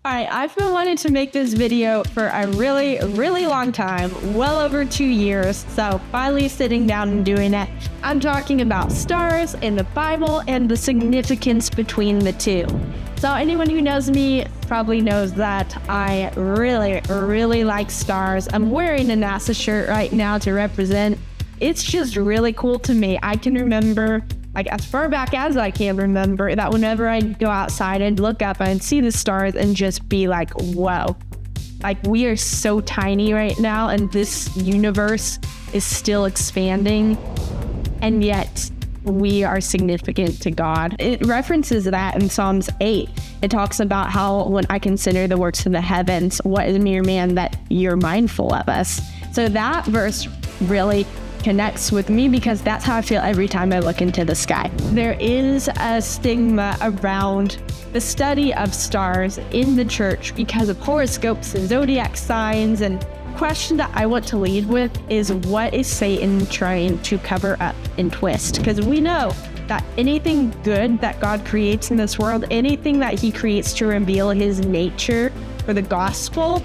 Alright, I've been wanting to make this video for a really, really long time, well over 2 years, so finally sitting down and doing it. I'm talking about stars in the Bible and the significance between the two. So anyone who knows me probably knows that I really, really like stars. I'm wearing a NASA shirt right now to represent. It's just really cool to me. I can remember, like as far back as I can remember, that whenever I'd go outside and look up and see the stars and just be like, whoa. Like we are so tiny right now and this universe is still expanding, and yet we are significant to God. It references that in Psalms 8. It talks about how when I consider the works of the heavens, what is mere man that you're mindful of us? So that verse really connects with me because that's how I feel every time I look into the sky. There is a stigma around the study of stars in the church because of horoscopes and zodiac signs, and the question that I want to lead with is, what is Satan trying to cover up and twist? Because we know that anything good that God creates in this world, anything that he creates to reveal his nature for the gospel,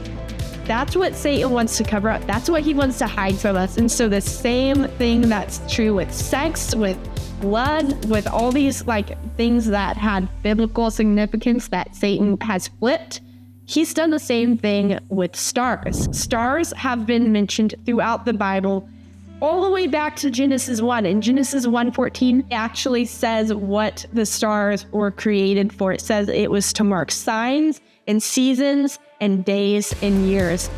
that's what Satan wants to cover up. That's what he wants to hide from us. And so the same thing that's true with sex, with blood, with all these like things that had biblical significance that Satan has flipped, he's done the same thing with stars. Stars have been mentioned throughout the Bible all the way back to Genesis 1. In Genesis 1:14, it actually says what the stars were created for. It says it was to mark signs and seasons and days and years.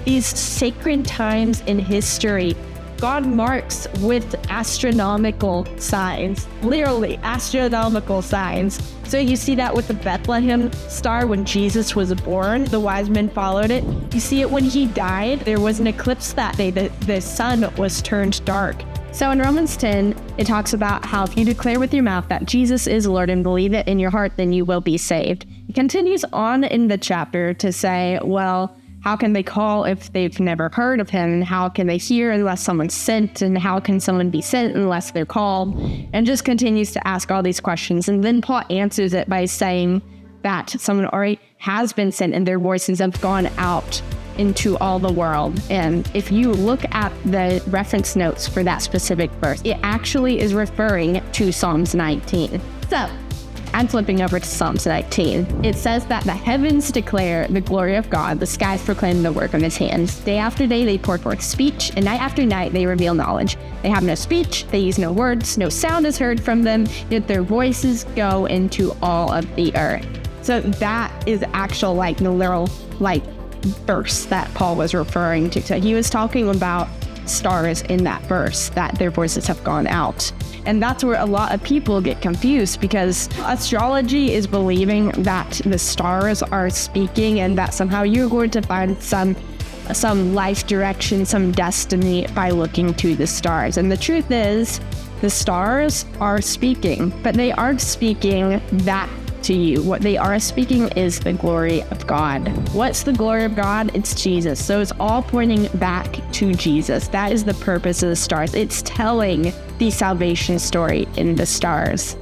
These sacred times in history, God marks with astronomical signs, literally astronomical signs. So you see that with the Bethlehem star when Jesus was born, the wise men followed it. You see it when he died, there was an eclipse that day, the sun was turned dark. So in Romans 10, it talks about how if you declare with your mouth that Jesus is Lord and believe it in your heart, then you will be saved. It continues on in the chapter to say, well, how can they call if they've never heard of him? And how can they hear unless someone's sent? And how can someone be sent unless they're called? And just continues to ask all these questions. And then Paul answers it by saying that someone already has been sent and their voices have gone out into all the world. And if you look at the reference notes for that specific verse, it actually is referring to Psalms 19. So I'm flipping over to Psalms 19. It says that the heavens declare the glory of God, the skies proclaim the work of his hands. Day after day they pour forth speech, and night after night they reveal knowledge. They have no speech, they use no words, no sound is heard from them, yet their voices go into all of the earth. So that is actual like the literal like verse that Paul was referring to. So he was talking about stars in that verse, that their voices have gone out. And that's where a lot of people get confused, because astrology is believing that the stars are speaking and that somehow you're going to find some life direction, some destiny by looking to the stars. And the truth is, the stars are speaking, but they aren't speaking that to you. What they are speaking is the glory of God. What's the glory of God? It's Jesus. So it's all pointing back to Jesus. That is the purpose of the stars. It's telling the salvation story in the stars.